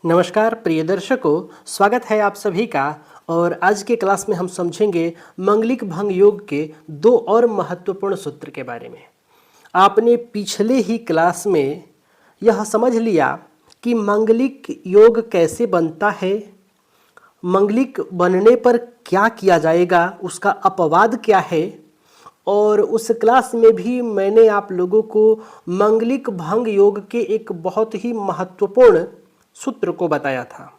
नमस्कार प्रिय दर्शकों, स्वागत है आप सभी का। और आज के क्लास में हम समझेंगे मंगलिक भंग योग के दो और महत्वपूर्ण सूत्र के बारे में। आपने पिछले ही क्लास में यह समझ लिया कि मंगलिक योग कैसे बनता है, मंगलिक बनने पर क्या किया जाएगा, उसका अपवाद क्या है। और उस क्लास में भी मैंने आप लोगों को मंगलिक भंग योग के एक बहुत ही महत्वपूर्ण सूत्र को बताया था।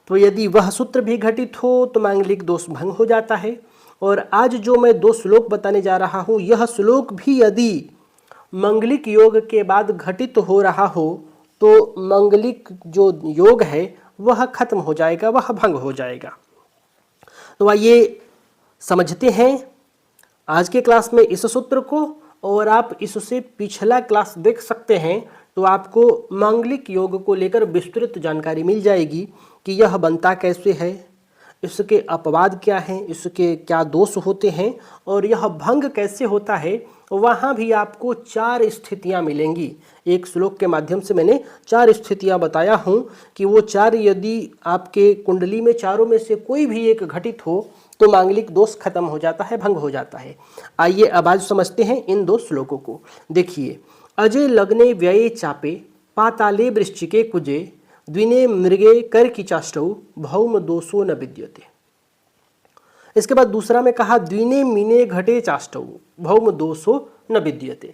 तो यदि वह सूत्र भी घटित हो तो मांगलिक दोष भंग हो जाता है। और आज जो मैं दो श्लोक बताने जा रहा हूँ, यह श्लोक भी यदि मंगलिक योग के बाद घटित हो रहा हो तो मंगलिक जो योग है वह खत्म हो जाएगा, वह भंग हो जाएगा। तो आइए समझते हैं आज के क्लास में इस सूत्र को। और आप इससे पिछला क्लास देख सकते हैं तो आपको मांगलिक योग को लेकर विस्तृत जानकारी मिल जाएगी कि यह बनता कैसे है, इसके अपवाद क्या हैं, इसके क्या दोष होते हैं और यह भंग कैसे होता है। वहाँ भी आपको 4 स्थितियाँ मिलेंगी। एक श्लोक के माध्यम से मैंने 4 स्थितियाँ बताया हूँ कि वो 4 यदि आपके कुंडली में चारों में से कोई भी एक घटित हो तो मांगलिक दोष खत्म हो जाता है, भंग हो जाता है। आइए अब आज समझते हैं इन दो श्लोकों को। देखिए, अजय लग्ने व्यये चापे पाताले वृश्चिके कुजे द्विने मृगे कर की चाष्टौ भौम दोषो न विद्यते। इसके बाद दूसरा में कहा द्विने मीने घटे चाष्टौ भौम दोषो न विद्यते।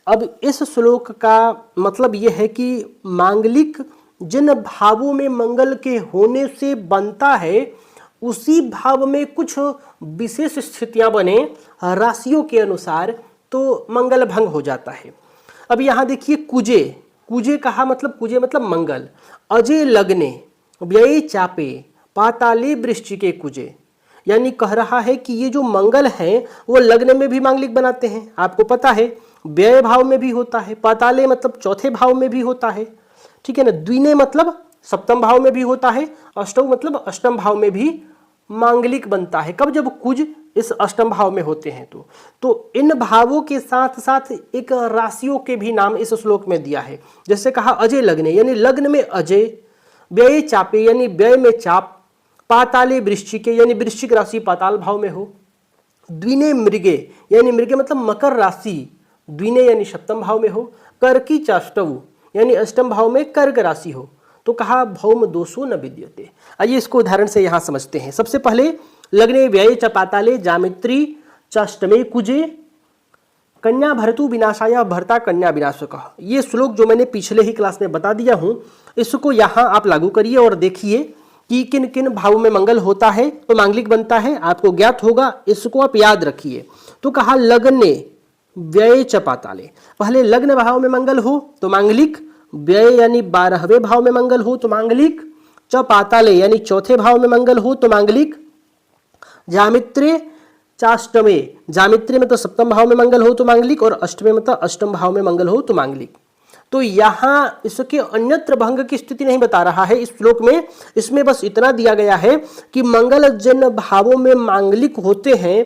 अब इस श्लोक का मतलब यह है कि मांगलिक जिन भावों में मंगल के होने से बनता है उसी भाव में कुछ विशेष स्थितियां बने राशियों के अनुसार तो मंगल भंग हो जाता है। अब यहाँ देखिए, कुजे कुजे कहा मतलब कुजे मतलब मंगल। अजय लग्ने व्यय चापे पाताले वृश्चिके कुजे, यानी कह रहा है कि ये जो मंगल है वो लग्न में भी मांगलिक बनाते हैं। आपको पता है व्यय भाव में भी होता है, पाताले मतलब चौथे भाव में भी होता है, ठीक है ना। द्विने मतलब सप्तम भाव में भी होता है, अष्टम मतलब अष्टम भाव में भी मांगलिक बनता है। कब? जब कुज इस अष्टम भाव में होते हैं तो इन भावों के साथ साथ एक राशियों के भी नाम इस श्लोक में दिया है। जैसे कहा अजय लग्ने यानी लग्न में अजय, व्यय चापे यानी व्यय में चाप, पाताले वृश्चिके यानी वृश्चिक राशि पाताल भाव में हो, द्विने मृगे यानी मृगे मतलब मकर राशि द्विने यानी सप्तम भाव में हो, कर्की चाष्टव यानी अष्टम भाव में कर्क राशि हो। तो कहा भौम दोषो न विद्यते। आइए इसको उदाहरण से यहाँ समझते हैं। सबसे पहले लग्ने व्यय च पाताले जामित्री चाष्टमे कुजे कन्या भरतु विनाशाया भरता कन्या विनाशकः। ये श्लोक जो मैंने पिछले ही क्लास में बता दिया हूँ, इसको यहाँ आप लागू करिए और देखिए कि किन किन भावों में मंगल होता है तो मांगलिक बनता है। आपको ज्ञात होगा, इसको आप याद रखिए। तो कहा लग्ने व्यय च पाताले, पहले लग्न भाव में मंगल हो तो मांगलिक, व्यय यानी 12वें भाव में मंगल हो तो मांगलिक, च पाताले यानी चौथे भाव में मंगल हो तो मांगलिक, जामित्रे चाष्टमे जामित्रे में तो सप्तम भाव में मंगल हो तो मांगलिक और अष्टमे में तो अष्टम भाव में मंगल हो तो मांगलिक। तो यहाँ इसके अन्यत्र भंग की स्थिति नहीं बता रहा है इस श्लोक में। इसमें बस इतना दिया गया है कि मंगल जिन भावों में मांगलिक होते हैं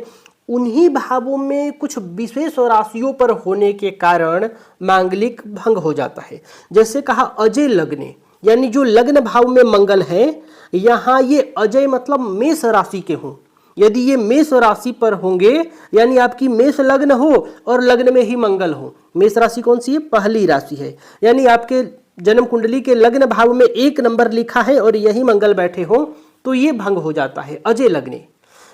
उन्हीं भावों में कुछ विशेष राशियों पर होने के कारण मांगलिक भंग हो जाता है। जैसे कहा अजय लग्ने यानी जो लग्न भाव में मंगल है, यहाँ ये अजय मतलब मेष राशि के हों। यदि ये मेष राशि पर होंगे यानी आपकी मेष लग्न हो और लग्न में ही मंगल हो। मेष राशि कौन सी है? पहली राशि है। यानी आपके जन्म कुंडली के लग्न भाव में 1 नंबर लिखा है और यही मंगल बैठे हो तो ये भंग हो जाता है अजय लग्ने।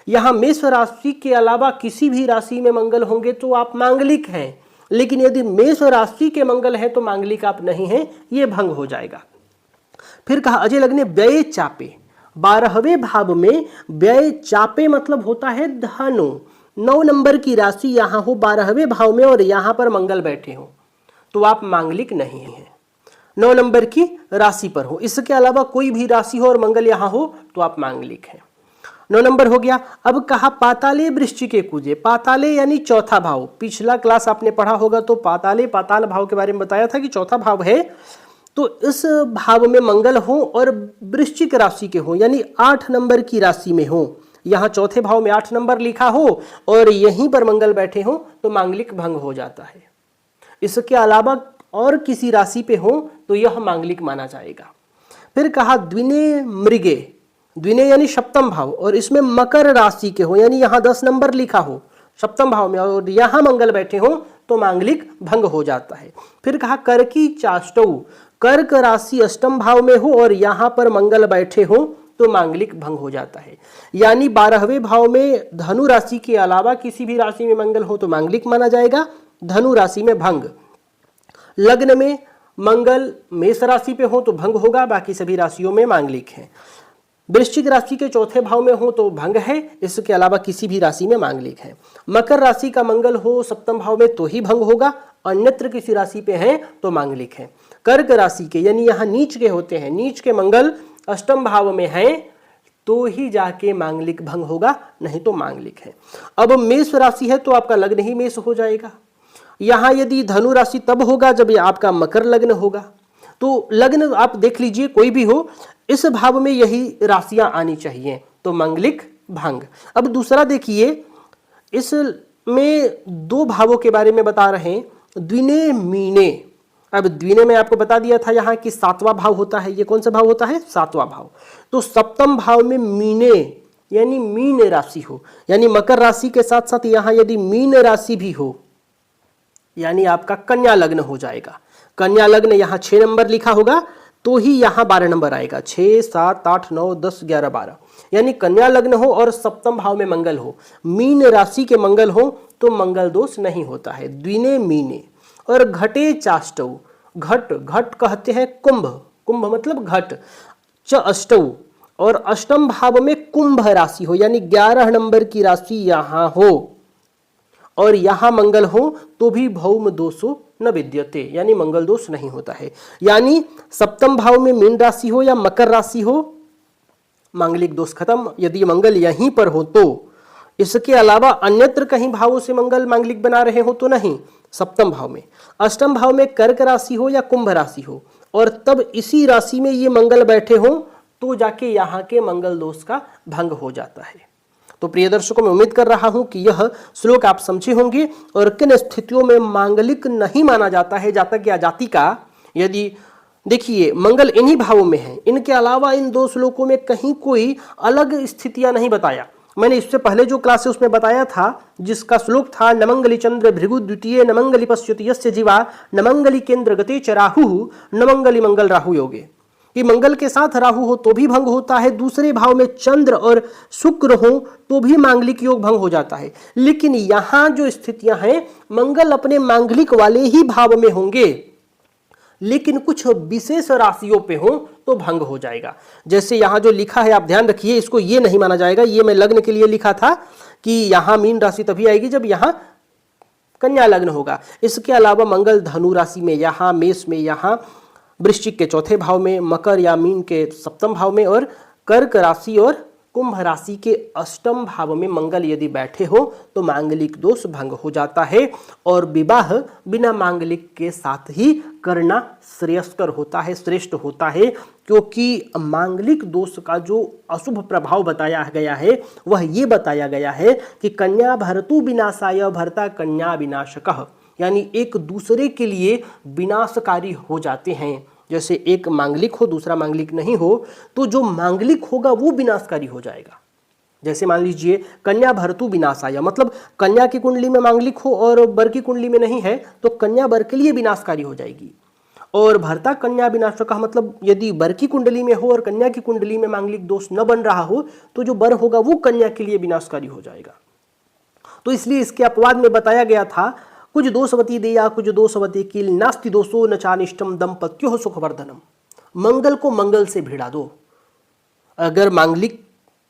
यहाँ मेष राशि के अलावा किसी भी राशि में मंगल होंगे तो आप मांगलिक हैं, लेकिन यदि मेष राशि के मंगल है तो मांगलिक आप नहीं हैं, ये भंग हो जाएगा। फिर कहा अजय लग्ने व्यय चापे, 12वें भाव में व्यय चापे मतलब होता है धनु। 9 नंबर की राशि यहाँ हो 12वें भाव में और यहाँ पर मंगल बैठे हो तो आप मांगलिक नहीं हैं। 9 नंबर की राशि पर हो, इसके अलावा कोई भी राशि हो और मंगल यहाँ हो तो आप मांगलिक हैं। 9 नंबर हो गया। अब कहा पाताले वृश्चिके कुजे, पाताले यानी चौथा भाव। पिछला क्लास आपने पढ़ा होगा तो पाताले पाताल भाव के बारे में बताया था कि चौथा भाव है। तो इस भाव में मंगल हो और वृश्चिक राशि के हो यानी 8 नंबर की राशि में हो। यहाँ चौथे भाव में 8 नंबर लिखा हो और यहीं पर मंगल बैठे हो तो मांगलिक भंग हो जाता है। इसके अलावा और किसी राशि पे हो तो यह मांगलिक माना जाएगा। फिर कहा द्विने मृगे, द्विने यानी सप्तम भाव, और इसमें मकर राशि के हो, यानी यहाँ 10 नंबर लिखा हो सप्तम भाव में और यहाँ मंगल बैठे हो तो मांगलिक भंग हो जाता है। फिर कहा कर की चाष्टौ, कर्क राशि अष्टम भाव में हो और यहाँ पर मंगल बैठे हो तो मांगलिक भंग हो जाता है। यानी 12वें भाव में धनु राशि के अलावा किसी भी राशि में मंगल हो तो मांगलिक माना जाएगा, धनु राशि में भंग। लग्न में मंगल मेष राशि पे हो तो भंग होगा, बाकी सभी राशियों में मांगलिक है। वृश्चिक राशि के चौथे भाव में हो तो भंग है, इसके अलावा किसी भी राशि में मांगलिक है। मकर राशि का मंगल हो सप्तम भाव में तो ही भंग होगा, अन्यत्र किसी राशि पे है तो मांगलिक है। कर्क राशि के यानी यहाँ नीच के होते हैं, नीच के मंगल अष्टम भाव में है तो ही जाके मांगलिक भंग होगा, नहीं तो मांगलिक है। अब मेष राशि है तो आपका लग्न ही मेष हो जाएगा। यहाँ यदि धनु राशि तब होगा जब आपका मकर लग्न होगा। तो लग्न आप देख लीजिए कोई भी हो, इस भाव में यही राशियां आनी चाहिए तो मांगलिक भंग। अब दूसरा देखिए, इसमें 2 भावों के बारे में बता रहे हैं, द्विने मीने। अब द्विने में आपको बता दिया था यहाँ कि 7वां भाव होता है, ये कौन सा भाव होता है? 7वां भाव। तो सप्तम भाव में मीने यानी मीन राशि हो, यानी मकर राशि के साथ साथ यहाँ यदि मीन राशि भी हो यानी आपका कन्या लग्न हो जाएगा। कन्या लग्न यहाँ 6 नंबर लिखा होगा तो ही यहाँ 12 नंबर आएगा, 6, 7, 8, 9, 10, 11, 12, यानी कन्या लग्न हो और सप्तम भाव में मंगल हो, मीन राशि के मंगल हो तो मंगल दोष नहीं होता है। द्विने मीने। और घटे चाष्टौ, घट, घट कहते हैं कुंभ, कुंभ मतलब घट, च अष्टौ, और अष्टम भाव में कुंभ राशि हो यानी 11 नंबर की राशि यहाँ हो और यहाँ मंगल हो तो भी भौम दोषो न विद्यते, यानी मंगल दोष नहीं होता है। यानी सप्तम भाव में मीन राशि हो या मकर राशि हो, मांगलिक दोष खत्म यदि मंगल यहीं पर हो तो। इसके अलावा अन्यत्र कहीं भावों से मंगल मांगलिक बना रहे हो तो नहीं, सप्तम भाव में। अष्टम भाव में कर्क राशि हो या कुंभ राशि हो और तब इसी राशि में ये मंगल बैठे हो तो जाके यहाँ के मंगल दोष का भंग हो जाता है। तो प्रिय दर्शकों, मैं उम्मीद कर रहा हूं कि यह श्लोक आप समझे होंगे और किन स्थितियों में मांगलिक नहीं माना जाता है जातक या जाति का। यदि देखिए मंगल इन्हीं भावों में है, इनके अलावा इन 2 श्लोकों में कहीं कोई अलग स्थितियां नहीं बताया। मैंने इससे पहले जो क्लास है उसमें बताया था, जिसका श्लोक था नमंगली चंद्र भृगु द्वितीय नमंगली पश्यति यस्य जीवा नमंगली केंद्र गते च राहु नमंगली मंगल राहु योगे, कि मंगल के साथ राहु हो तो भी भंग होता है, दूसरे भाव में चंद्र और शुक्र हो तो भी मांगलिक योग भंग हो जाता है। लेकिन यहाँ जो स्थितियां हैं मंगल अपने मांगलिक वाले ही भाव में होंगे, लेकिन कुछ विशेष राशियों पे हो तो भंग हो जाएगा। जैसे यहाँ जो लिखा है आप ध्यान रखिए, इसको ये नहीं माना जाएगा, ये मैं लग्न के लिए लिखा था कि यहाँ मीन राशि तभी आएगी जब यहाँ कन्या लग्न होगा। इसके अलावा मंगल धनु राशि में, यहाँ मेष में, यहाँ वृश्चिक के चौथे भाव में, मकर या मीन के सप्तम भाव में और कर्क राशि और कुंभ राशि के अष्टम भाव में मंगल यदि बैठे हो तो मांगलिक दोष भंग हो जाता है और विवाह बिना मांगलिक के साथ ही करना श्रेयस्कर होता है, श्रेष्ठ होता है, क्योंकि मांगलिक दोष का जो अशुभ प्रभाव बताया गया है वह ये बताया गया है कि कन्या भर्तु विनाशाय भर्ता कन्या विनाशकः, यानी एक दूसरे के लिए विनाशकारी हो जाते हैं। जैसे एक मांगलिक हो दूसरा मांगलिक नहीं हो तो जो मांगलिक होगा वो विनाशकारी हो जाएगा। जैसे मान लीजिए कन्या भर्तु विनाशाय, मतलब कन्या की कुंडली में मांगलिक हो और वर की कुंडली में नहीं है तो कन्या वर के लिए विनाशकारी हो जाएगी। और भर्ता कन्या विनाशक मतलब यदि वर की कुंडली में हो और कन्या की कुंडली में मांगलिक दोष न बन रहा हो तो जो वर होगा वो कन्या के लिए विनाशकारी हो जाएगा। तो इसलिए इसके अपवाद में बताया गया था कुछ दोषवती देया कुछ दोषवती किल नास्ति दोषो न चानिष्टम दंपत्यो सुखवर्धनम, मंगल को मंगल से भिड़ा दो। अगर मांगलिक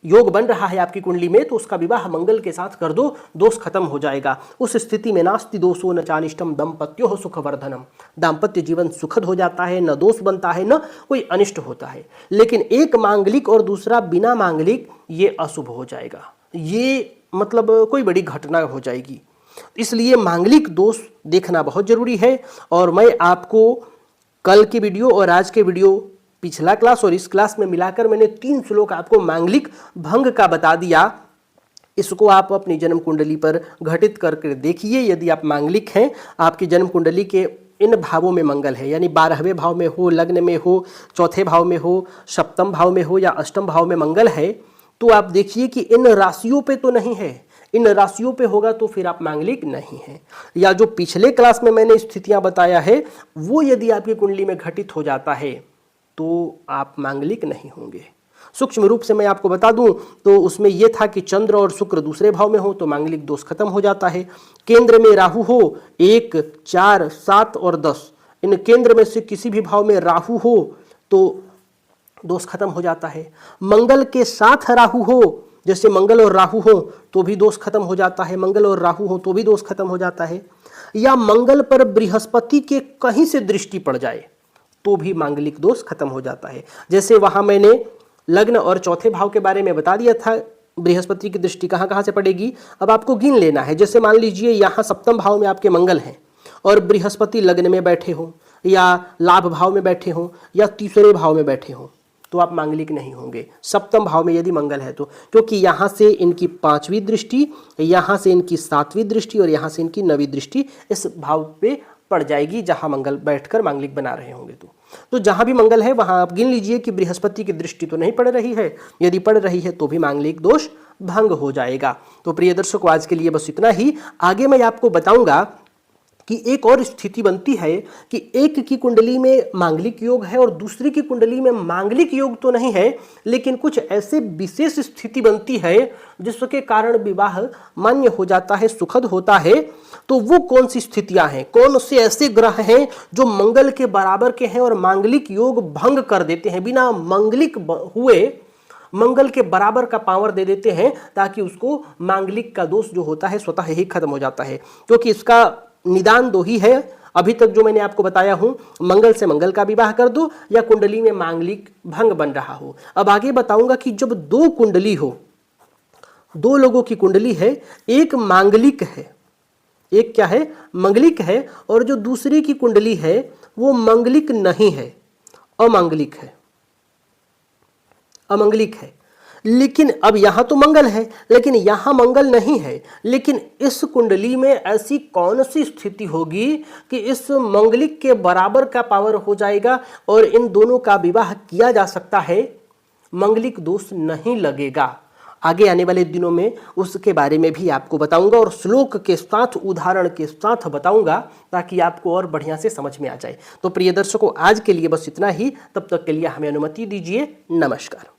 योग बन रहा है आपकी कुंडली में तो उसका विवाह मंगल के साथ कर दो, दोष खत्म हो जाएगा। उस स्थिति में नास्ति दोषो न चानिष्टम दंपत्यो सुखवर्धनम, दाम्पत्य जीवन सुखद हो जाता है, न दोष बनता है न कोई अनिष्ट होता है। लेकिन एक मांगलिक और दूसरा बिना मांगलिक ये अशुभ हो जाएगा, ये मतलब कोई बड़ी घटना हो जाएगी। इसलिए मांगलिक दोष देखना बहुत जरूरी है। और मैं आपको कल की वीडियो और आज के वीडियो, पिछला क्लास और इस क्लास में मिलाकर मैंने 3 श्लोक आपको मांगलिक भंग का बता दिया। इसको आप अपनी जन्म कुंडली पर घटित करके देखिए। यदि आप मांगलिक हैं, आपकी जन्म कुंडली के इन भावों में मंगल है, यानी 12वें भाव में हो, लग्न में हो, चौथे भाव में हो, सप्तम भाव में हो या अष्टम भाव में मंगल है, तो आप देखिए कि इन राशियों पे तो नहीं है। इन राशियों पे होगा तो फिर आप मांगलिक नहीं हैं। या जो पिछले क्लास में मैंने स्थितियां बताया है वो यदि आपकी कुंडली में घटित हो जाता है तो आप मांगलिक नहीं होंगे। सूक्ष्म रूप से मैं आपको बता दूं तो उसमें यह था कि चंद्र और शुक्र दूसरे भाव में हो तो मांगलिक दोष खत्म हो जाता है। केंद्र में राहु हो, 1, 4, 7 और 10, इन केंद्र में से किसी भी भाव में राहु हो तो दोष खत्म हो जाता है। मंगल के साथ राहु हो, जैसे मंगल और राहु हो तो भी दोष खत्म हो जाता है, मंगल और राहु हो तो भी दोष खत्म हो जाता है। या मंगल पर बृहस्पति के कहीं से दृष्टि पड़ जाए तो भी मांगलिक दोष खत्म हो जाता है। जैसे वहां मैंने लग्न और चौथे भाव के बारे में बता दिया था, बृहस्पति की दृष्टि कहां कहां से पड़ेगी, अब आपको गिन लेना है। जैसे मान लीजिए यहां सप्तम भाव में आपके मंगल हैं और बृहस्पति लग्न में बैठे हो या लाभ भाव में बैठे हो या तीसरे भाव में बैठे हो तो आप मांगलिक नहीं होंगे। सप्तम भाव में यदि मंगल है तो, क्योंकि यहां से इनकी 5वीं दृष्टि, यहां से इनकी 7वीं दृष्टि और यहां से इनकी 9वीं दृष्टि इस भाव पे पड़ जाएगी जहां मंगल बैठकर मांगलिक बना रहे होंगे। तो जहां भी मंगल है वहां आप गिन लीजिए कि बृहस्पति की दृष्टि तो नहीं पड़ रही है, यदि पड़ रही है तो भी मांगलिक दोष भंग हो जाएगा। तो प्रिय दर्शकों, आज के लिए बस इतना ही। आगे मैं आपको बताऊंगा कि एक और स्थिति बनती है कि एक की कुंडली में मांगलिक योग है और दूसरी की कुंडली में मांगलिक योग तो नहीं है, लेकिन कुछ ऐसे विशेष स्थिति बनती है जिसके कारण विवाह मान्य हो जाता है, सुखद होता है। तो वो कौन सी स्थितियां हैं, कौन से ऐसे ग्रह हैं जो मंगल के बराबर के हैं और मांगलिक योग भंग कर देते हैं, बिना मांगलिक हुए मंगल के बराबर का पावर दे देते हैं, ताकि उसको मांगलिक का दोष जो होता है स्वतः ही खत्म हो जाता है। क्योंकि इसका निदान 2 ही है अभी तक जो मैंने आपको बताया हूं, मंगल से मंगल का विवाह कर दो या कुंडली में मांगलिक भंग बन रहा हो। अब आगे बताऊंगा कि जब 2 कुंडली हो, 2 लोगों की कुंडली है, एक मांगलिक है, एक क्या है, मंगलिक है, और जो दूसरी की कुंडली है वो मंगलिक नहीं है, अमांगलिक है, अमंगलिक है। लेकिन अब यहां तो मंगल है लेकिन यहां मंगल नहीं है, लेकिन इस कुंडली में ऐसी कौन सी स्थिति होगी कि इस मंगलिक के बराबर का पावर हो जाएगा और इन दोनों का विवाह किया जा सकता है, मंगलिक दोष नहीं लगेगा। आगे आने वाले दिनों में उसके बारे में भी आपको बताऊंगा और श्लोक के साथ, उदाहरण के साथ बताऊंगा, ताकि आपको और बढ़िया से समझ में आ जाए। तो प्रिय दर्शकों, आज के लिए बस इतना ही। तब तक के लिए हमें अनुमति दीजिए। नमस्कार।